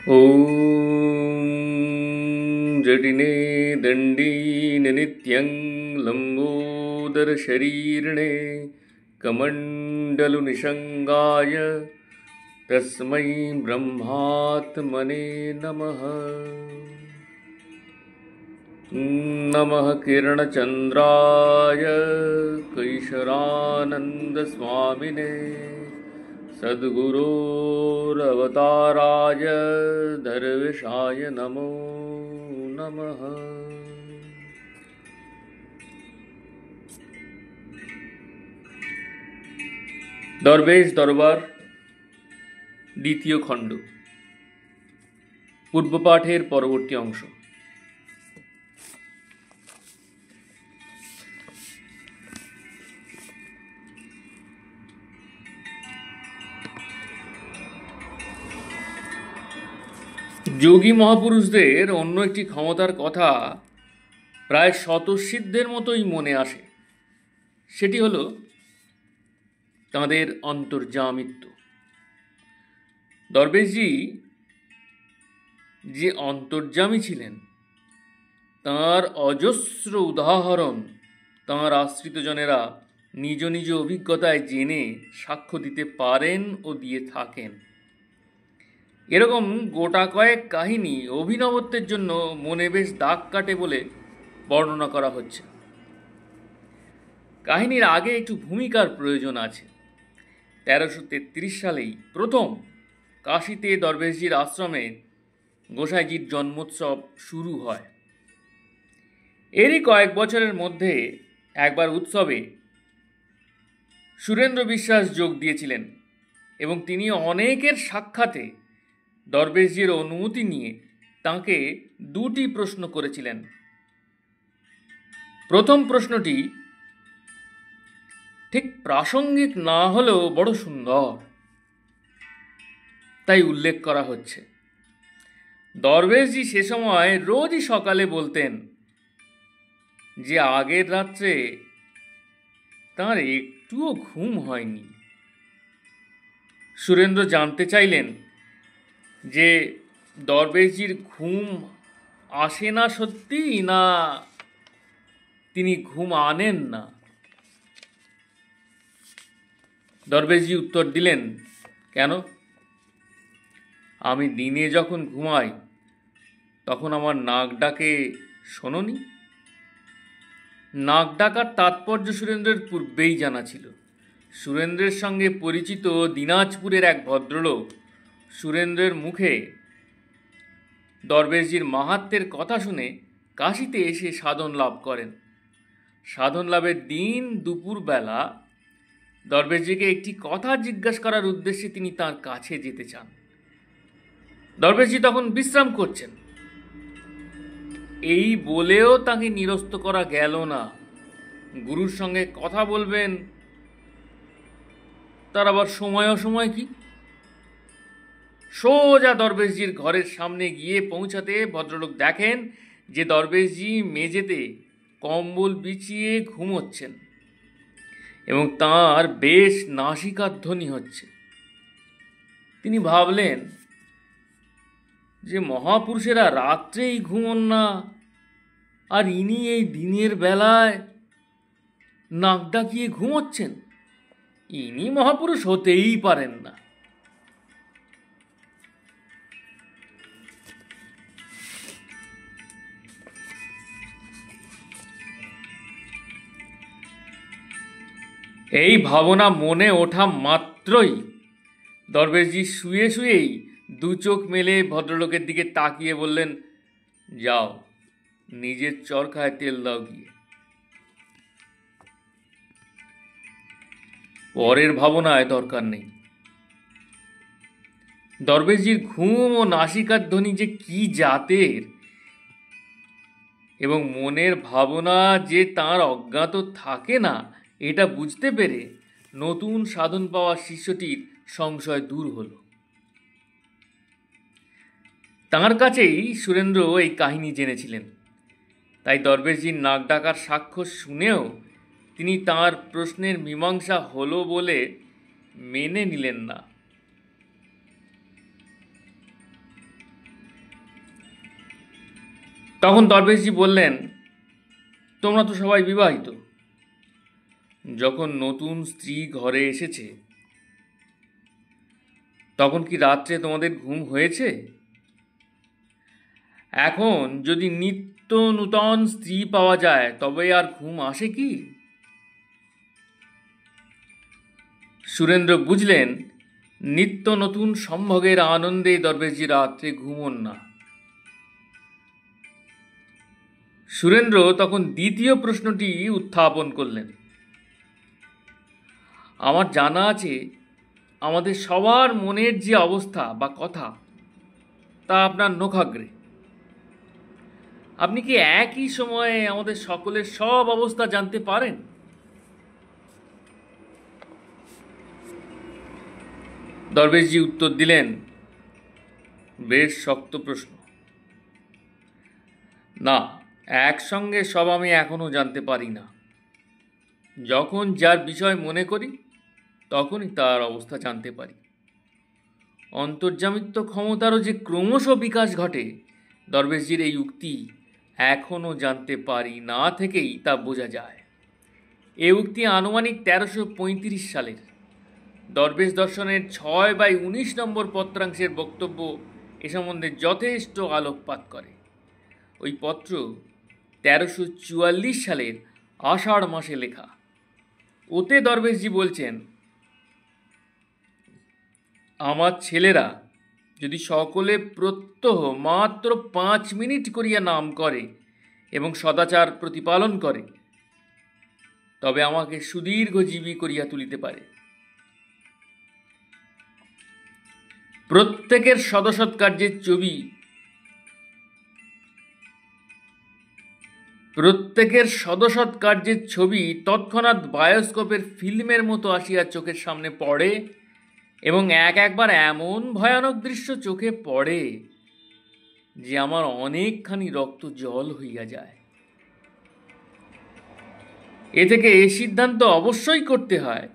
ॐ जटिने दण्डीन नित्यं लम्बोदरशरीर्णे कमण्डलुनिषङ्गाय तस्मै ब्रह्मात्मने नमः। नमः किरणचन्द्राय कैशरानन्दस्वामिने सद्गुरोरवताराय दर्वेशाय नमो नमः। দরবেশ দরবার দ্বিতীয় খণ্ড, পূর্বপাঠের পরবর্তী অংশ। যোগী মহাপুরুষদের অন্য একটি ক্ষমতার কথা প্রায় স্বতঃসিদ্ধের মতোই মনে আসে। সেটি হল তাঁদের অন্তর্যামিত্ব। দরবেশজি যে অন্তর্যামী ছিলেন তাঁর অজস্র উদাহরণ তাঁর আশ্রিতজনেরা নিজ নিজ অভিজ্ঞতায় জেনে সাক্ষ্য দিতে পারেন ও দিয়ে থাকেন। এরকম গোটা কয়েক কাহিনী অভিনবত্বের জন্য মনে বেশ দাগ কাটে বলে বর্ণনা করা হচ্ছে। কাহিনীর আগে একটু ভূমিকার প্রয়োজন আছে। 1333 সালেই প্রথম কাশীতে দরবেশজির আশ্রমে গোসাইজির জন্মোৎসব শুরু হয়। এরই কয়েক বছরের মধ্যে একবার উৎসবে সুরেন্দ্র বিশ্বাস যোগ দিয়েছিলেন এবং তিনি অনেকের সাক্ষাতে দরবেশজির অনুমতি নিয়ে তাঁকে দুটি প্রশ্ন করেছিলেন। প্রথম প্রশ্নটি ঠিক প্রাসঙ্গিক না হলেও বড় সুন্দর, তাই উল্লেখ করা হচ্ছে। দরবেশজি সে সময় রোজই সকালে বলতেন যে আগের রাত্রে তাঁর একটুও ঘুম হয়নি। সুরেন্দ্র জানতে চাইলেন যে দরবেশজির ঘুম আসে না সত্যি, না তিনি ঘুম আনেন না। দরবেশজি উত্তর দিলেন, কেন? আমি দিনে যখন ঘুমাই তখন আমার নাক ডাকে শোনোনি? নাক ডাকার তাৎপর্য সুরেন্দ্রের পূর্বেই জানা ছিল। সুরেন্দ্রের সঙ্গে পরিচিত দিনাজপুরের এক ভদ্রলোক সুরেন্দ্রের মুখে দরবেশজির মাহাত্ম্যের কথা শুনে কাশীতে এসে সাধন লাভ করেন। সাধন লাভের দিন দুপুরবেলা দরবেশজিকে একটি কথা জিজ্ঞাসা করার উদ্দেশ্যে তিনি তার কাছে যেতে চান। দরবেশজি তখন বিশ্রাম করছেন। এই বলেও তাকে নিরস্ত করা গেল না। গুরুর সঙ্গে কথা বলবেন, তার আবার সময় অসময় কি? সোজা দরবেশজির ঘরের সামনে গিয়ে পৌঁছাতে ভদ্রলোক দেখেন যে দরবেশজি মেঝেতে কম্বল বিছিয়ে ঘুমোচ্ছেন এবং তাঁর বেশ নাসিকাধ্বনি হচ্ছে। তিনি ভাবলেন যে মহাপুরুষেরা রাত্রেই ঘুমন না, আর ইনি এই দিনের বেলায় নাক ডাকিয়ে ঘুমোচ্ছেন। ইনি মহাপুরুষ হতেই পারেন না। এই ভাবনা মনে ওঠা মাত্রই দরবেশজি শুয়ে শুয়েই দু চোখ মেলে ভদ্রলোকের দিকে তাকিয়ে বললেন, যাও নিজের চরকায় তেল দাও গিয়ে। পরের ভাবনায় দরকার নেই। দরবেশজির ঘুম ও নাসিকার ধ্বনি যে কি জাতের এবং মনের ভাবনা যে তার অজ্ঞাত থাকে না, এটা বুঝতে পেরে নতুন সাধন পাওয়া শিষ্যটির সংশয় দূর হল। তাঁর কাছেই সুরেন্দ্র এই কাহিনী জেনেছিলেন। তাই দরবেশজির নাক ডাকার সাক্ষ্য শুনেও তিনি তাঁর প্রশ্নের মীমাংসা হলো বলে মেনে নিলেন না। তখন দরবেশজি বললেন, তোমরা তো সবাই বিবাহিত। যখন নতুন স্ত্রী ঘরে এসেছে তখন কি রাত্রে তোমাদের ঘুম হয়েছে? এখন যদি নিত্য নূতন স্ত্রী পাওয়া যায় তবে আর ঘুম আসে কি? সুরেন্দ্র বুঝলেন নিত্য নতুন সম্ভোগের আনন্দে দরবেশজি রাত্রে ঘুমোন না। সুরেন্দ্র তখন দ্বিতীয় প্রশ্নটি উত্থাপন করলেন, আমার জানা আছে আমাদের সবার মনের যে অবস্থা বা কথা তা আপনার নখাগ্রে। আপনি কি একই সময়ে আমাদের সকলের সব অবস্থা জানতে পারেন? দরবেশজি উত্তর দিলেন, বেশ শক্ত প্রশ্ন। না, একসঙ্গে সব আমি এখনো জানতে পারি না। যখন যার বিষয় মনে করি তখনই তার অবস্থা জানতে পারি। অন্তর্যামিত্ব ক্ষমতারও যে ক্রমশ বিকাশ ঘটে, দরবেশজির এই উক্তি এখনো জানতে পারি না থেকেই তা বোঝা যায়। এই উক্তি আনুমানিক 1335 সালের। দরবেশ দর্শনের 6/19 নম্বর পত্রাংশের বক্তব্য এ সম্বন্ধে যথেষ্ট আলোকপাত করে। ওই পত্র 1344 সালের আষাঢ় মাসে লেখা। ওতে দরবেশজি বলছেন, আমার ছেলেরা যদি সকলে প্রত্যহ মাত্র 5 মিনিট করিয়া নাম করে এবং সদাচার প্রতিপালন করে তবে আমাকে সুদীর্ঘজীবী করিয়া তুলিতে পারে। প্রত্যেকের সদসৎ কার্যের ছবি তৎক্ষণাৎ বায়োস্কোপের ফিল্মের মতো আসিয়া চোখের সামনে পড়ে এবং একবার এমন ভয়ানক দৃশ্য চোখে পড়ে যে আমার অনেকখানি রক্ত জল হইয়া যায়। এ থেকে এ সিদ্ধান্ত অবশ্যই করতে হয়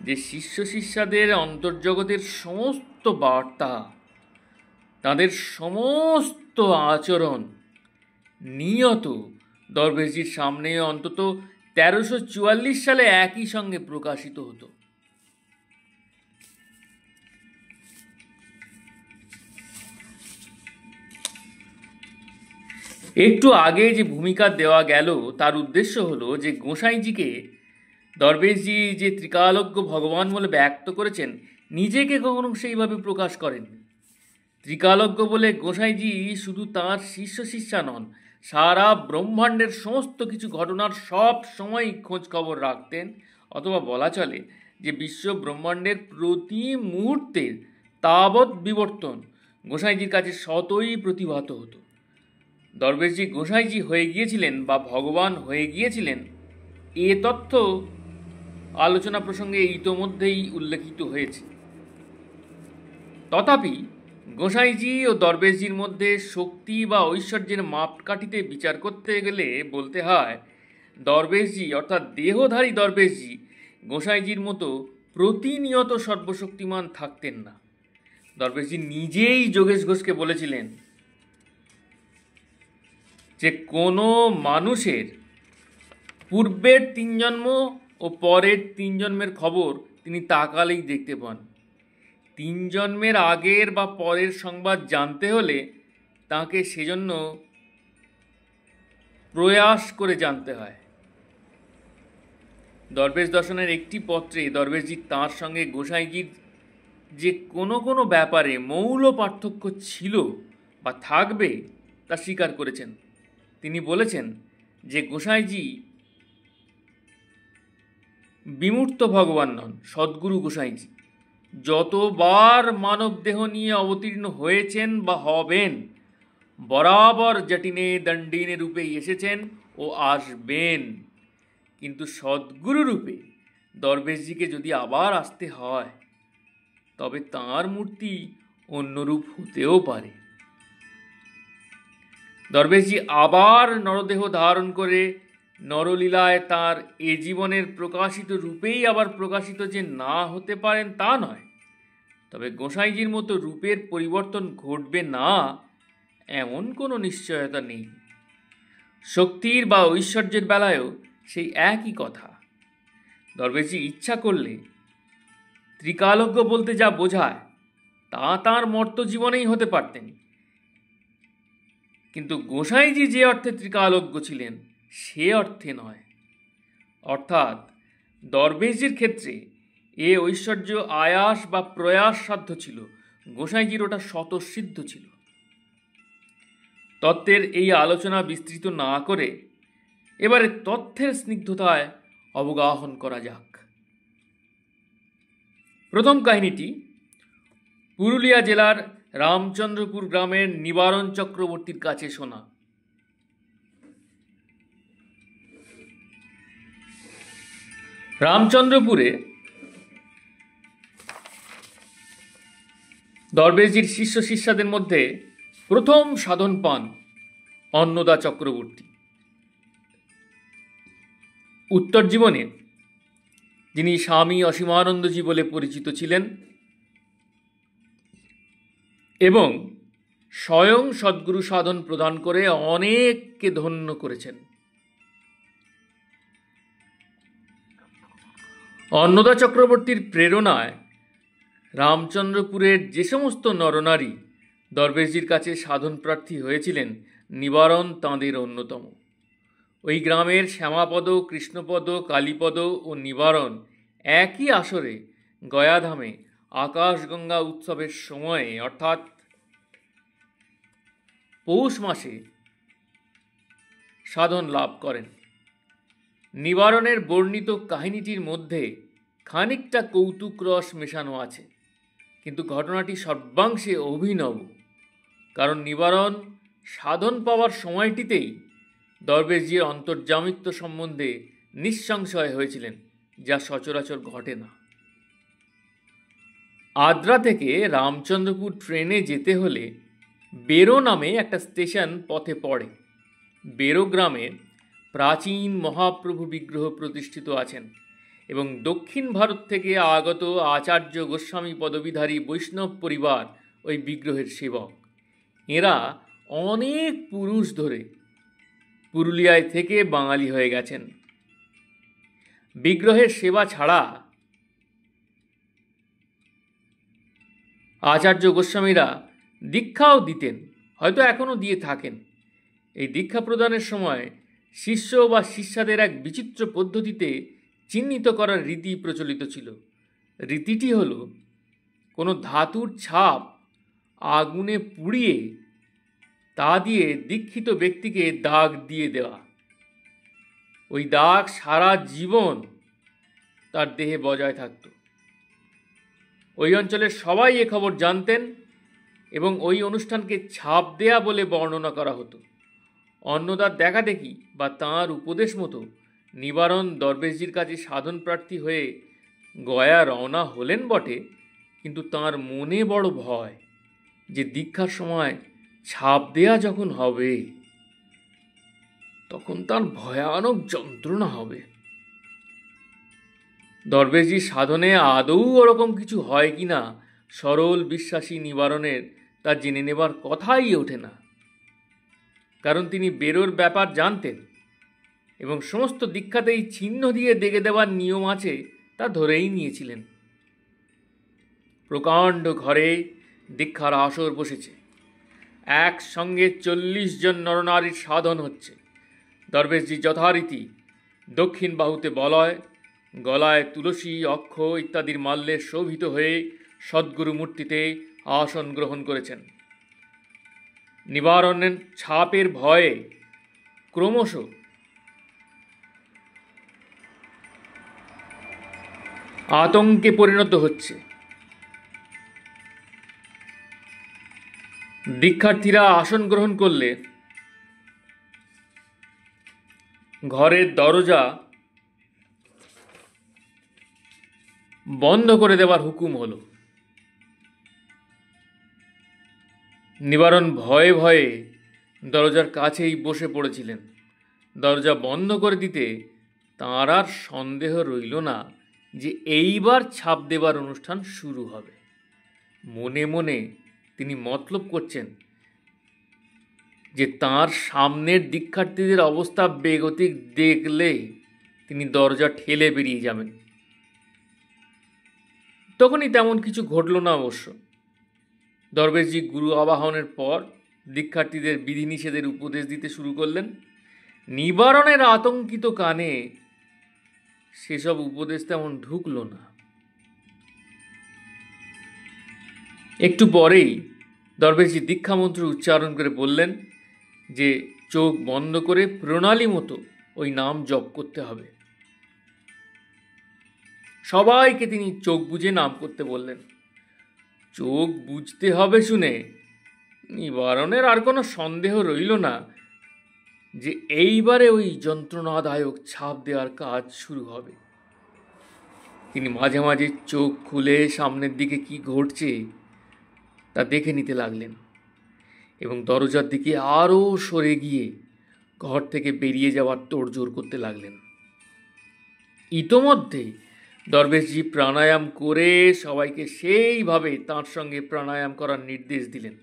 যে শিষ্য শিষ্যাদের অন্তর্জগতের সমস্ত বার্তা, তাদের সমস্ত আচরণ নিয়ত দরবেশজির সামনে অন্তত 1344 সালে একই সঙ্গে প্রকাশিত হতো। একটু আগে যে ভূমিকা দেওয়া গেল তার উদ্দেশ্য হলো যে গোসাইজিকে দরবেশজি যে ত্রিকালজ্ঞ ভগবান বলে ব্যক্ত করেছেন নিজেকে কখনো সেইভাবে প্রকাশ করেননি। ত্রিকালজ্ঞ বলে গোসাইজি শুধু তাঁর শিষ্য শিষ্যা নন, সারা ব্রহ্মাণ্ডের সমস্ত কিছু ঘটনার সব সময় খোঁজ খবর রাখতেন, অথবা বলা চলে যে বিশ্ব ব্রহ্মাণ্ডের প্রতি মুহূর্তের তাবৎ বিবর্তন গোসাইজির কাছে স্বতই প্রতিভাত হতো। দরবেশজি গোসাইজি হয়ে গিয়েছিলেন বা ভগবান হয়ে গিয়েছিলেন এ তথ্য আলোচনা প্রসঙ্গে ইতোমধ্যেই উল্লেখিত হয়েছে। তথাপি গোসাইজি ও দরবেশজির মধ্যে শক্তি বা ঐশ্বর্যের মাপকাঠিতে বিচার করতে গেলে বলতে হয় দরবেশজি অর্থাৎ দেহধারী দরবেশজি গোসাইজির মতো প্রতিনিয়ত সর্বশক্তিমান থাকতেন না। দরবেশজি নিজেই যোগেশ ঘোষকে বলেছিলেন যে কোনো মানুষের পূর্বের 3 জন্ম ও পরের 3 জন্মের খবর তিনি তাকালেই দেখতে পান। 3 জন্মের আগের বা পরের সংবাদ জানতে হলে তাকে সেজন্য প্রয়াস করে জানতে হয়। দরবেশ দর্শনের একটি পত্রে দরবেশজি তাঁর সঙ্গে গোসাইজির যে কোনো ব্যাপারে মৌল পার্থক্য ছিল বা থাকবে তা স্বীকার করেছেন। তিনি বলেছেন যে গোসাইজি বিমূর্ত ভগবান নন, সদ্গুরু গোসাইজি যতবার মানব দেহ নিয়ে অবতীর্ণ হয়েছেন বা হবেন বরাবর জটিনে দণ্ডিনে রূপে এসেছেন ও আসবেন, কিন্তু সদ্গুরু রূপে দরবেশজিকে যদি আবার আসতে হয় তবে তাঁর মূর্তি অন্যরূপ হতেও পারে। দরবেশজি আবার নরদেহ ধারণ করে নরলীলায় তাঁর এ জীবনের প্রকাশিত রূপেই আবার প্রকাশিত যে না হতে পারেন তা নয়, তবে গোসাইজির মতো রূপের পরিবর্তন ঘটবে না এমন কোনো নিশ্চয়তা নেই। শক্তির বা ঐশ্বর্যের বেলায়ও সেই একই কথা। দরবেশজি ইচ্ছা করলে ত্রিকালজ্ঞ বলতে যা বোঝায় তা তাঁর মর্ত জীবনেই হতে পারতেন, কিন্তু গোসাইজি যে অর্থে ত্রিকালজ্ঞ ছিলেন সে অর্থে নয়। অর্থাৎ দরবেশজির ক্ষেত্রে এ ঐশ্বর্য আয়াস বা প্রয়াস সাধ্য ছিল, গোসাইজির ওটা স্বতঃসিদ্ধ ছিল। তত্ত্বের এই আলোচনা বিস্তৃত না করে এবারে তথ্যের স্নিগ্ধতায় অবগাহন করা যাক। প্রথম কাহিনীটি পুরুলিয়া জেলার রামচন্দ্রপুর গ্রামের নিবারণ চক্রবর্তীর কাছে শোনা। রামচন্দ্রপুরে দরবেশজির শিষ্য শিষ্যাদের মধ্যে প্রথম সাধন পান অন্নদা চক্রবর্তী। উত্তর জীবনে যিনি স্বামী অসীমানন্দজি বলে পরিচিত ছিলেন এবং স্বয়ং সদ্গুরু সাধন প্রদান করে অনেককে ধন্য করেছেন। অন্নদা চক্রবর্তীর প্রেরণায় রামচন্দ্রপুরের যে সমস্ত নরনারী দরবেশজির কাছে সাধন প্রার্থী হয়েছিলেন, নিবারণ তাঁদের অন্যতম। ওই গ্রামের শ্যামাপদ, কৃষ্ণপদ, কালীপদ ও নিবারণ একই আসরে গয়াধামে আকাশগঙ্গা উৎসবের সময়ে অর্থাৎ পৌষ মাসে সাধন লাভ করেন। নিবারণের বর্ণিত কাহিনীটির মধ্যে খানিকটা কৌতুক রস মেশানো আছে, কিন্তু ঘটনাটি সর্বাংশে অভিনব। কারণ নিবারণ সাধন পাওয়ার সময়টিতেই দরবেশজির অন্তর্যামিত্ব সম্বন্ধে নিঃসংশয় হয়েছিলেন, যা সচরাচর ঘটে না। আদ্রা থেকে রামচন্দ্রপুর ট্রেনে যেতে হলে বেরো নামে একটা স্টেশন পথে পড়ে। বেরো গ্রামে প্রাচীন মহাপ্রভু বিগ্রহ প্রতিষ্ঠিত আছেন এবং দক্ষিণ ভারত থেকে আগত আচার্য গোস্বামী পদবীধারী বৈষ্ণব পরিবার ওই বিগ্রহের সেবক। এরা অনেক পুরুষ ধরে পুরুলিয়ায় থেকে বাঙালি হয়ে গেছেন। বিগ্রহের সেবা ছাড়া আচার্য গোস্বামীরা দীক্ষাও দিতেন, হয়তো এখনও দিয়ে থাকেন। এই দীক্ষা প্রদানের সময় শিষ্য বা শিষ্যাদের এক বিচিত্র পদ্ধতিতে চিহ্নিত করার রীতি প্রচলিত ছিল। রীতিটি হল কোনো ধাতুর ছাপ আগুনে পুড়িয়ে তা দিয়ে দীক্ষিত ব্যক্তিকে দাগ দিয়ে দেওয়া। ওই দাগ সারা জীবন তার দেহে বজায় থাকত। ওই অঞ্চলের সবাই এ খবর জানতেন এবং ওই অনুষ্ঠানকে ছাপ দেয়া বলে বর্ণনা করা হতো। অন্নদার দেখা দেখি বা তাঁর উপদেশ মতো নিবারণ দরবেশজির কাছে সাধন প্রার্থী হয়ে গয়া রওনা হলেন বটে, কিন্তু তাঁর মনে বড় ভয় যে দীক্ষার সময় ছাপ দেয়া যখন হবে তখন তার ভয়ানক যন্ত্রণা হবে। দরবেশজি সাধনে আদৌ ওরকম কিছু হয় কিনা সরল বিশ্বাসী নিবারণের তা জেনে নেবার কথাই ওঠে না, কারণ তিনি বেরোর ব্যাপার জানতেন এবং সমস্ত দীক্ষাতেই চিহ্ন দিয়ে দেগে দেওয়ার নিয়ম আছে তা ধরেই নিয়েছিলেন। প্রকাণ্ড ঘরে দীক্ষার আসর বসেছে। একসঙ্গে 40 জন নরনারীর সাধন হচ্ছে। দরবেশজি যথারীতি দক্ষিণ বাহুতে বলয়, গলায় তুলসী, অক্ষ ইত্যাদির মাল্যে শোভিত হয়ে সদ্গুরু মূর্তিতে আসন গ্রহণ করেছেন। নিবারণের ছাপের ভয়ে ক্রমশ আতঙ্কে পরিণত হচ্ছে। দীক্ষার্থীরা আসন গ্রহণ করলে ঘরের দরজা বন্ধ করে দেওয়ার হুকুম হলো। নিবারণ ভয়ে ভয়ে দরজার কাছেই বসে পড়েছিলেন। দরজা বন্ধ করে দিতে তাঁর আর সন্দেহ রইল না যে এইবার ছাপ দেবার অনুষ্ঠান শুরু হবে। মনে মনে তিনি মতলব করছেন যে তাঁর সামনের দীক্ষার্থীদের অবস্থা বেগতিক দেখলে তিনি দরজা ঠেলে বেরিয়ে যাবেন। তখনই তেমন কিছু ঘটল না অবশ্য। দরবেশজি গুরু আবাহনের পর দীক্ষার্থীদের বিধিনিষেধের উপদেশ দিতে শুরু করলেন। নিবারণের আতঙ্কিত কানে সেসব উপদেশ তেমন ঢুকল না। একটু পরেই দরবেশজি দীক্ষামন্ত্র উচ্চারণ করে বললেন যে চোখ বন্ধ করে প্রণালী মতো ওই নাম জপ করতে হবে। সবাইকে তিনি চোখ বুজে নাম করতে বললেন। চোখ বুঝতে হবে শুনে নিবারণের আর কোনো সন্দেহ রইল না যে এইবারে ওই যন্ত্রণাদায়ক ছাপ দেওয়ার কাজ শুরু হবে। তিনি মাঝে মাঝে চোখ খুলে সামনের দিকে কি ঘটছে তা দেখে নিতে লাগলেন এবং দরজার দিকে আরও সরে গিয়ে ঘর থেকে বেরিয়ে যাওয়ার তোড়জোড় করতে লাগলেন। ইতোমধ্যে দরবেশজি প্রাণায়াম করে সবাইকে সেইভাবে তাঁর সঙ্গে প্রাণায়াম করার নির্দেশ দিলেন।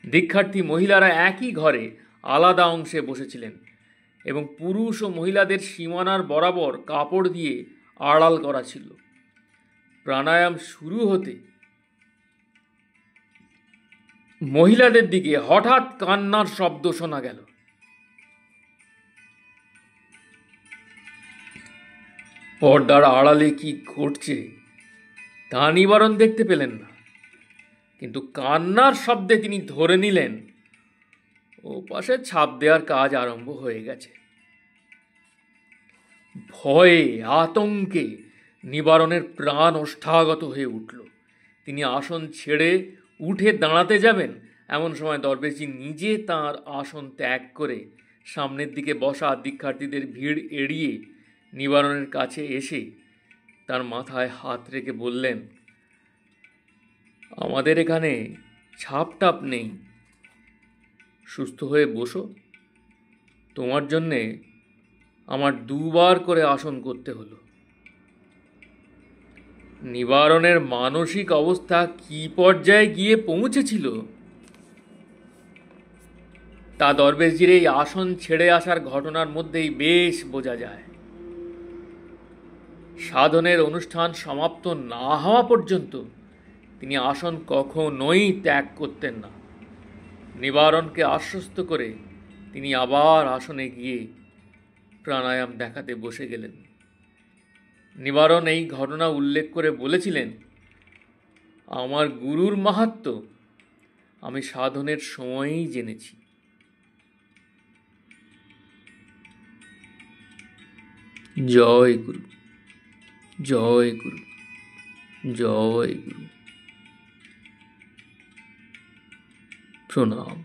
দীক্ষার্থী মহিলারা একই ঘরে আলাদা অংশে বসেছিলেন এবং পুরুষ ও মহিলাদের সীমানার বরাবর কাপড় দিয়ে আড়াল করা ছিল। প্রাণায়াম শুরু হতে মহিলাদের দিকে হঠাৎ কান্নার শব্দ শোনা গেল। পর্দার আড়ালে কি ঘটছে তা নিবারণ দেখতে পেলেন না, কিন্তু কান্নার শব্দে তিনি ধরে নিলেন ও পাশে ছাপ দেওয়ার কাজ আরম্ভ হয়ে গেছে। ভয়ে আতঙ্কে নিবারণের প্রাণ ওষ্ঠাগত হয়ে উঠল। তিনি আসন ছেড়ে উঠে দাঁড়াতে যাবেন, এমন সময় দরবেশজি নিজে তাঁর আসন ত্যাগ করে সামনের দিকে বসা দীক্ষার্থীদের ভিড় এড়িয়ে নিবারণের কাছে এসে তার মাথায় হাত রেখে বললেন, আমাদের এখানে ছাপ টাপ নেই, সুস্থ হয়ে বসো। তোমার জন্যে আমার দুবার করে আসন করতে হলো। নিবারণের মানসিক অবস্থা কি পর্যায়ে গিয়ে পৌঁছেছিল তা দরবেশজির এই আসন ছেড়ে আসার ঘটনার মধ্যেই বেশ বোঝা যায়। সাধনের অনুষ্ঠান সমাপ্ত না হওয়া পর্যন্ত তিনি আসন কখনোই ত্যাগ করতেন না। নিবারণকে আশ্বস্ত করে তিনি আবার আসনে গিয়ে প্রাণায়াম দেখাতে বসে গেলেন। নিবারণ এই ঘটনা উল্লেখ করে বলেছিলেন, আমার গুরুর মাহাত্ম্য আমি সাধনের সময়েই জেনেছি। জয় গুরু, জয় গুরু, জয় গুরু। প্রণাম।